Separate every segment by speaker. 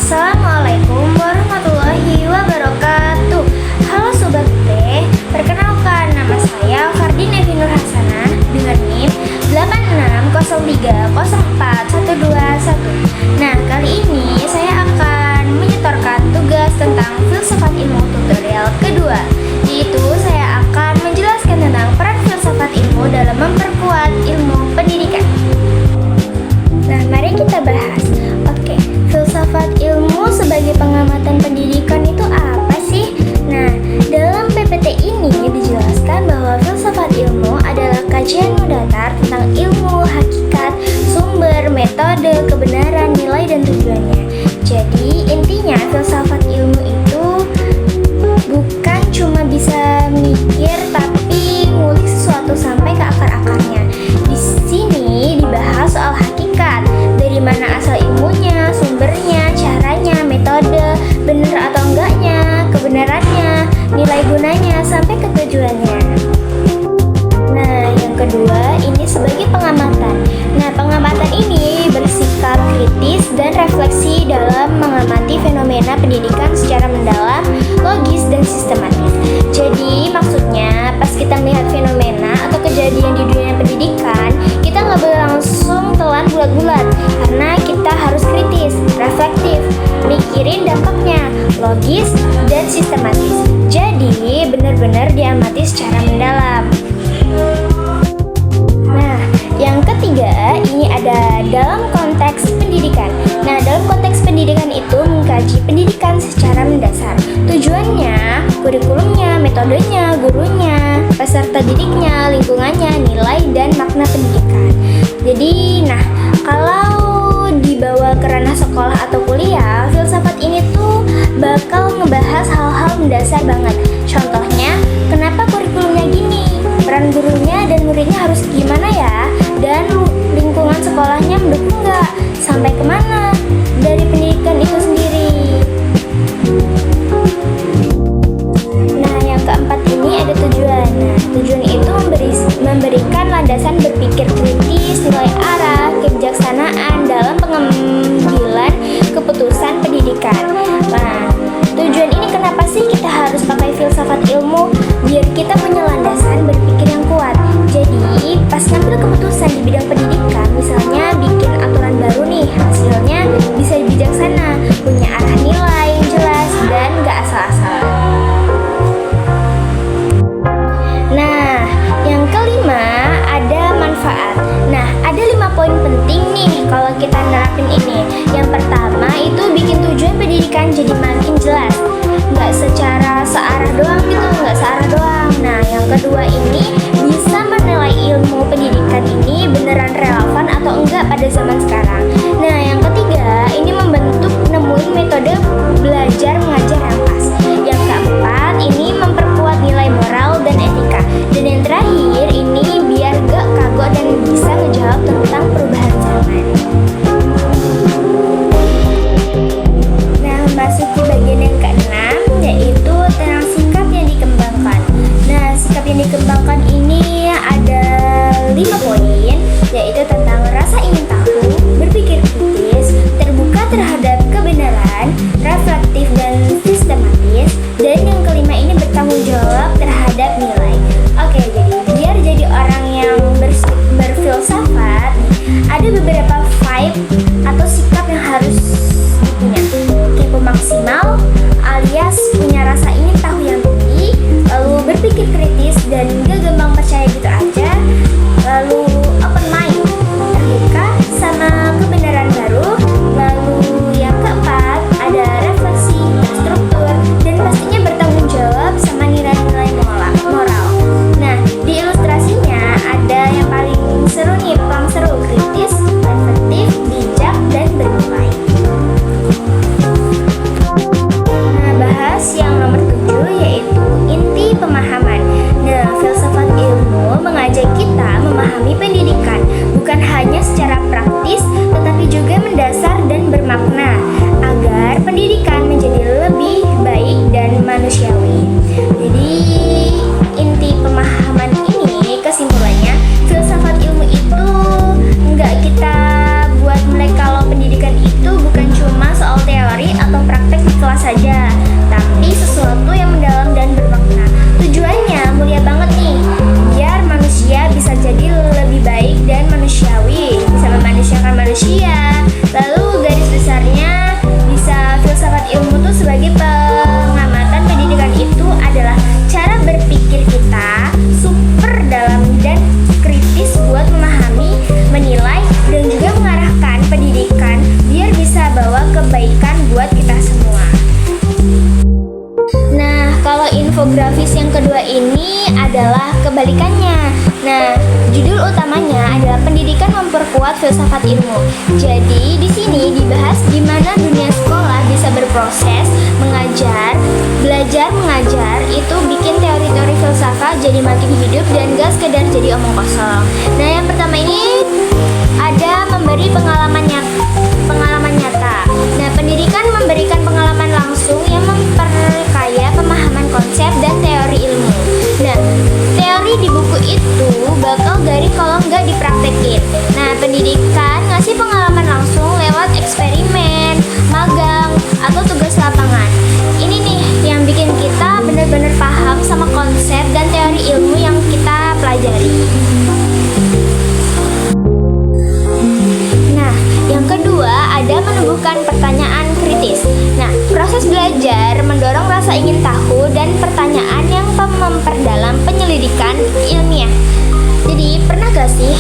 Speaker 1: Assalamualaikum warahmatullahi wabarakatuh. Halo Sobat T, perkenalkan nama saya Fardin Evi Nur Hasanah dengan NIM 8603041121. Nah, kali ini saya akan menyetorkan tugas tentang filsafat ilmu tutorial kedua, yaitu saya akan menjelaskan tentang peran filsafat ilmu dalam memperkuat ilmu pendidikan. Nah, mari kita bahas. Oke, filsafat ilmu sebagai pengamatan pendidikan itu apa sih? Nah, dalam PPT ini dijelaskan bahwa filsafat ilmu adalah kajian mendatar tentang ilmu, hakikat, sumber, metode, kebenaran, nilai, dan tujuannya. Jadi, intinya filsafat ilmu itu bukan cuma bisa mikir, tapi ngulik sesuatu sampai ke akar-akarnya. Di sini dibahas soal hakikat, dari mana asal ilmunya, sumbernya, caranya, metode, benar atau enggaknya, kebenarannya, nilai gunanya, sampai ke tujuannya. Nah, yang kedua ini sebagai pengamatan. Nah, pengamatan ini bersikap kritis dan refleksi dalam mengamati fenomena pendidikan secara mendalam, logis, dan sistematis. Jadi, maksudnya pas kita melihat fenomena atau kejadian di dunia pendidikan, kita nggak boleh langsung telan bulat-bulat, karena kita harus kritis, reflektif, mikirin dampaknya, logis, dan sistematis. Jadi, benar-benar diamati secara mendalam. Nah, yang ketiga ini ada dalam konteks pendidikan. Nah, dalam konteks pendidikan itu mengkaji pendidikan secara mendasar. Tujuannya, kurikulumnya, metodenya, gurunya, peserta didiknya, lingkungannya, nilai, dan makna pendidikan. Jadi, nah, kalau dibawa ke ranah sekolah atau kuliah, filsafat ini tuh bakal ngebahas hal-hal mendasar banget. Contohnya, kenapa kurikulumnya gini? Peran gurunya dan muridnya harus gimana ya? Dan lingkungan sekolahnya mendukung nggak? Sampai kemana dari pendidikan itu sendiri? Nah, yang keempat ini ada tujuan. Nah, tujuan itu memberikan landasan berpikir kritis, nilai arah, kebijaksanaan dalam pengambilan keputusan pendidikan. Nah, tujuan ini kenapa sih kita harus pakai filsafat ilmu? Biar kita punya landasan berpikir yang kuat. Jadi, pas ngambil keputusan di bidang pendidikan, misalnya bikin aturan baru nih, hasilnya bisa bijaksana, punya arah nilai yang jelas, dan gak asal-asalan. Nah, yang kelima ada manfaat. Nah, ada 5 poin penting nih kalau kita nerapin ini. Yang pertama itu bikin tujuan pendidikan jadi makin jelas, nggak secara searah doang gitu, nggak searah doang. Nah, yang kedua ini bisa menilai ilmu pendidikan ini beneran relevan atau enggak pada zaman sekarang. Nah, yang ketiga ini membentuk nemuin metode belajar mengajar yang pas. Yang keempat ini memperkuat nilai moral dan etika. Dan yang terakhir ini biar gak kagok dan bisa ngejawab tentang perubahan zaman. Nah, memasuki bagian yang keenam, yaitu tentang sikap yang dikembangkan. Nah, sikap yang dikembangkan ini ada 5 poin, yaitu tentang rasa ingin tahu, berpikir kritis, terbuka terhadap kebenaran, reflektif dan sistematis, dan yang kelima ini bertanggung jawab terhadap nilai. Oke, jadi biar jadi orang yang berfilsafat, ada beberapa vibe atau sikap yang harus dipunya. Kepo maksimal, alias punya rasa ingin tahu yang tinggi, lalu berpikir kritis dan gak gampang percaya gitu aja, lalu open mind, terbuka sama kebenaran baru, lalu yang keempat ada refleksi, struktur, dan pastinya bertanggung jawab sama nilai-nilai moral. Nah, di ilustrasinya ada yang paling seru nih, paling seru, kritis, reflektif, bijak, dan bernilai. Nah, bahas yang nomor 7 yaitu inti pemahaman. Nah, filsafat ilmu mengajak kita memahami pendidikan bukan hanya secara praktis, tetapi juga mendasar dan bermakna agar pendidikan menjadi lebih baik dan manusiawi. Jadi, inti pemahaman ini kesimpulannya, filsafat ilmu itu nggak kita buat melek kalau pendidikan itu bukan cuma soal teori ini adalah kebalikannya. Nah, judul utamanya adalah pendidikan memperkuat filsafat ilmu. Jadi di sini dibahas gimana dunia sekolah bisa berproses mengajar, belajar mengajar itu bikin teori-teori filsafat jadi makin hidup dan gak sekedar jadi omong kosong. Nah, yang pertama ini ada memberi pengalaman nyata. Nah, pendidikan memberikan pengalaman langsung yang memperkaya pemahaman konsep dan teori ilmu. Nah, teori di buku itu bakal garing kalau nggak dipraktekin. Nah, pendidikan ngasih pengalaman langsung lewat eksperimen, magang, atau tugas lapangan. Ini nih yang bikin kita benar-benar paham sama konsep dan teori ilmu yang kita pelajari. Yang kedua, ada menumbuhkan pertanyaan kritis. Nah, proses belajar mendorong rasa ingin tahu dan pertanyaan yang memperdalam penyelidikan ilmiah. Jadi, pernah gak sih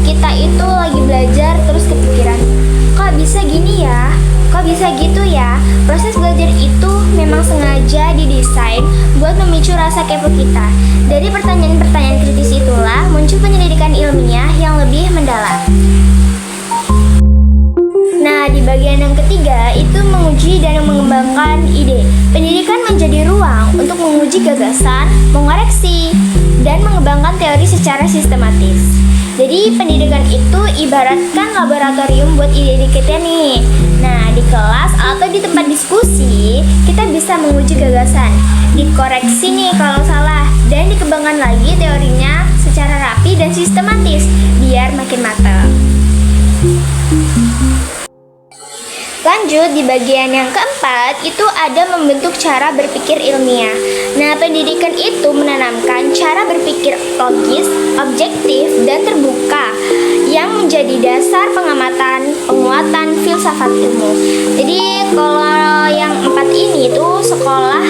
Speaker 1: kita itu lagi belajar terus kepikiran, kok bisa gini ya? Kok bisa gitu ya? Proses belajar itu memang sengaja didesain buat memicu rasa kepo kita. Dari pertanyaan-pertanyaan kritis itulah muncul penyelidikan ilmiah yang lebih mendalam. Nah, di bagian yang ketiga itu menguji dan mengembangkan ide. Pendidikan menjadi ruang untuk menguji gagasan, mengoreksi, dan mengembangkan teori secara sistematis. Jadi, pendidikan itu ibaratkan laboratorium buat ide-ide kita nih. Nah, di kelas atau di tempat diskusi, kita bisa menguji gagasan, dikoreksi nih kalau salah, dan dikembangkan lagi teorinya secara rapi dan sistematis, biar makin matang. Lanjut, di bagian yang keempat itu ada membentuk cara berpikir ilmiah. Nah, pendidikan itu menanamkan cara berpikir logis, objektif, dan terbuka yang menjadi dasar pengamatan, penguatan filsafat ilmu. Jadi, kalau yang empat ini tuh sekolah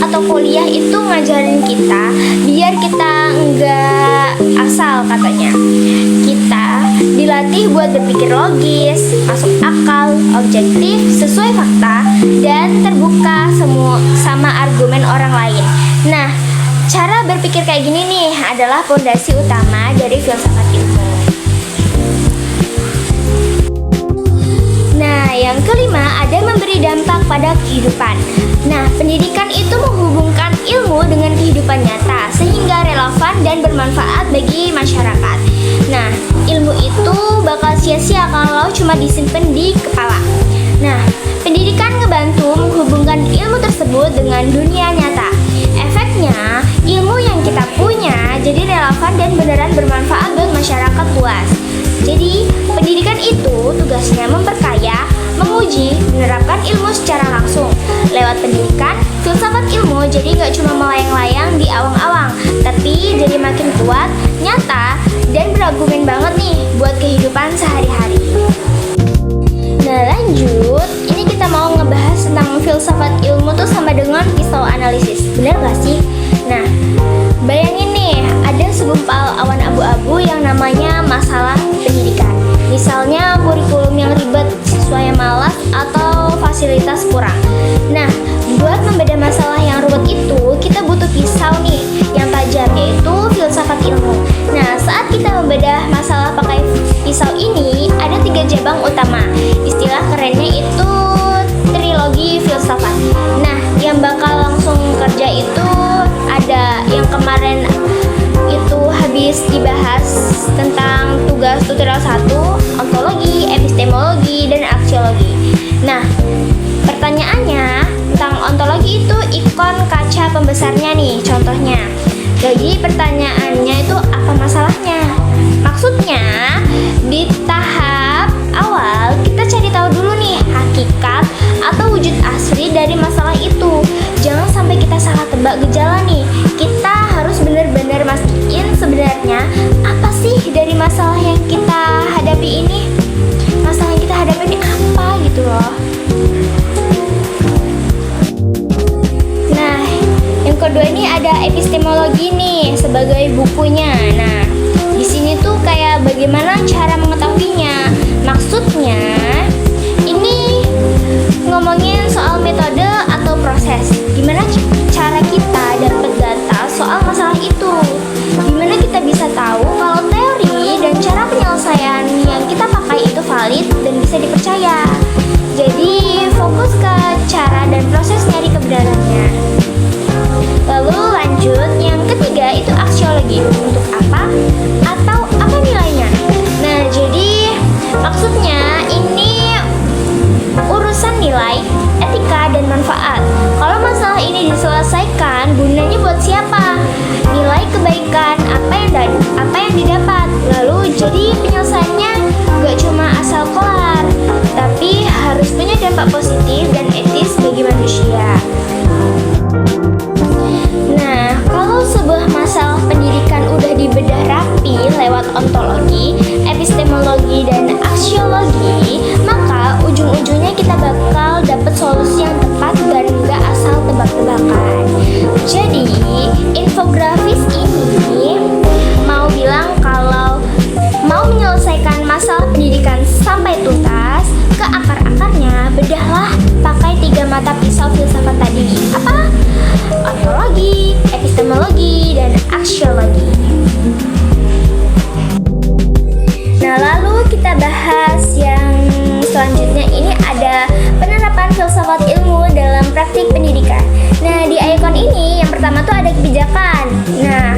Speaker 1: atau kuliah itu ngajarin kita biar kita enggak asal katanya. Kita dilatih buat berpikir logis, masuk akal, objektif, sesuai fakta, dan terbuka sama argumen orang lain. Nah, cara berpikir kayak gini nih adalah fondasi utama dari filsafat ilmu. Nah, yang kelima ada memberi dampak pada kehidupan. Nah, pendidikan itu menghubungkan ilmu dengan kehidupan nyata sehingga relevan dan bermanfaat bagi masyarakat. Nah, ilmu itu bakal sia-sia kalau cuma disimpan di kepala. Nah, pendidikan ngebantu menghubungkan ilmu tersebut dengan dunia nyata. Efeknya, ilmu yang kita punya jadi relevan dan beneran bermanfaat buat masyarakat luas. Jadi, pendidikan itu tugasnya memperkaya, menguji, menerapkan ilmu secara langsung. Lewat pendidikan, filsafat ilmu jadi gak cuma melayang-layang di awang-awang, tapi jadi makin kuat, nyata, dan berargumen banget nih buat kehidupan sehari-hari. Nah, lanjut, ini kita mau ngebahas tentang filsafat ilmu tuh sama dengan pisau analisis. Bener gak sih? Nah, bayangin nih, ada segumpal awan abu-abu yang namanya masalah pendidikan. Misalnya kurikulum yang ribet, siswa yang malas, atau fasilitas kurang. Nah, buat membedah masalah yang ruwet itu, kita butuh pisau nih yang tajam, yaitu filsafat ilmu. Nah, saat kita membedah masalah pakai pisau ini, ada 3 cabang utama. Istilah kerennya itu trilogi filsafat. Nah, yang bakal langsung kerja itu ada yang kemarin itu habis dibahas tentang tugas tutorial 1, ontologi, epistemologi, dan aksiologi. Nah, pertanyaannya tentang ontologi itu ikon kaca pembesarnya nih, contohnya. Jadi pertanyaannya itu apa masalahnya? Maksudnya di tahap awal kita cari tahu dulu nih hakikat atau wujud asli dari masalah itu. Jangan sampai kita salah tebak gejala nih. Kita harus benar-benar mastiin sebenarnya apa sih dari masalah yang kita hadapi ini. Masalah yang kita hadapi ini apa gitu loh. Nah, yang kedua ini ada epistemologi nih sebagai bukunya. Nah, di sini tuh kayak bagaimana cara mengetahuinya. Maksudnya ini ngomongin soal metode atau proses. Gimana cara kita dapat data soal nilai, etika, dan manfaat. Kalau masalah ini diselesaikan, gunanya buat siapa? Nilai kebaikan apa yang didapat. Lalu jadi penyelesaiannya gak cuma asal kelar, tapi harus punya dampak positif dan etis bagi manusia. Nah, kalau sebuah masalah pendidikan udah dibedah rapi lewat ontologi, epistemologi, dan aksiologi, maka ujung-ujungnya kita bakal dapet solusi yang tepat dan gak asal tebak-tebakan. Jadi, infografis ini mau bilang kalau mau menyelesaikan masalah pendidikan sampai tuntas, ke akar-akarnya bedahlah pakai 3 mata pisau filsafat tadi. Apa? Ontologi, epistemologi, dan aksiologi. Nah, lalu kita bahas yang selanjutnya. Ini ada penerapan filsafat ilmu dalam praktik pendidikan. Nah, di ikon ini yang pertama tuh ada kebijakan. Nah,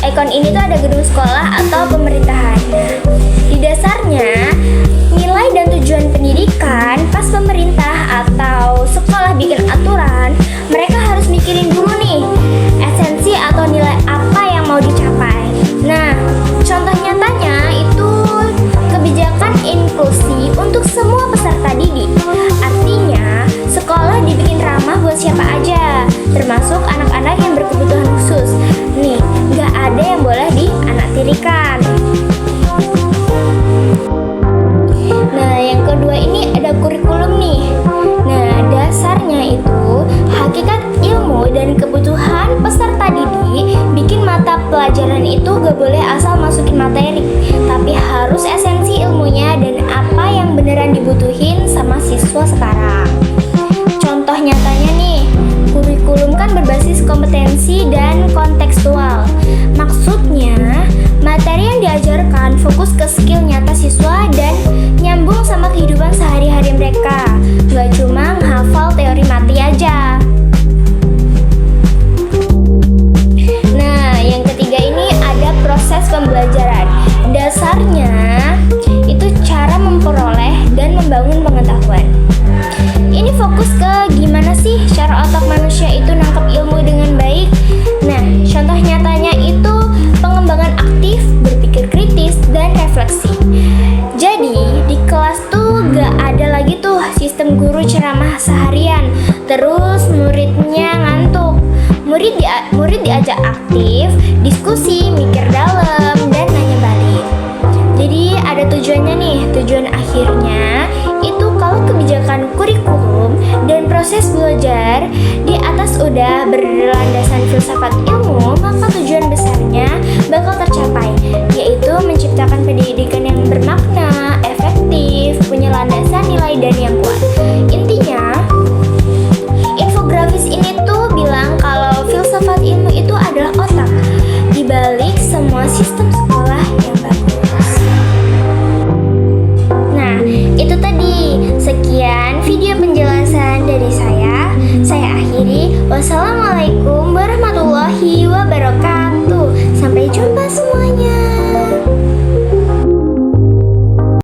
Speaker 1: ikon ini tuh ada gedung sekolah atau pemerintahan. Nah, di dasarnya nilai dan tujuan pendidikan pas pemerintah atau sekolah bikin aturan, mereka harus mikirin dulu nih esensi atau nilai apa yang mau dicapai. Nah, contoh nyatanya itu kebijakan inklusi untuk semua peserta didik. Artinya, sekolah dibikin ramah buat siapa aja, termasuk anak-anak yang berkebutuhan khusus. Nih, nggak ada yang boleh dianaktirikan. Nah, yang kedua ini ada kurikulum nih. Nah, dasarnya itu hakikat ilmu dan kebutuhan peserta didik bikin mata pelajaran itu gak boleh asal masukin materi, tapi harus esensi ilmunya dan apa yang beneran dibutuhin sama siswa sekarang. Contoh nyatanya nih, kurikulum kan berbasis kompetensi dan kontekstual. Maksudnya, materi yang diajarkan fokus ke skill nyata siswa dan nyambung sama kehidupan sehari-hari mereka, gak cuma menghafal teori mati aja. Nah, yang ketiga ini ada proses pembelajaran. Dasarnya itu cara memperoleh dan membangun pengetahuan. Ini fokus ke gimana sih cara otak manusia itu nangkep ilmu dengan baik. Nah, contoh nyatanya itu pengembangan aktif, berpikir kritis, dan refleksi. Jadi, di kelas tuh gak ada lagi tuh sistem guru ceramah seharian, terus muridnya ngantuk. Murid diajak aktif, diskusi, mikir dalam, dan nanya balik. Jadi ada tujuannya nih. Tujuan akhirnya itu kalau kebijakan kurikulum dan proses belajar di atas udah berlandaskan filsafat ilmu, maka tujuan besarnya bakal tercapai, yaitu menciptakan pendidikan yang bermakna, efektif, punya landasan nilai dan yang kuat. Intinya, infografis ini tuh bilang kalau filsafat ilmu itu adalah otak di balik semua sistem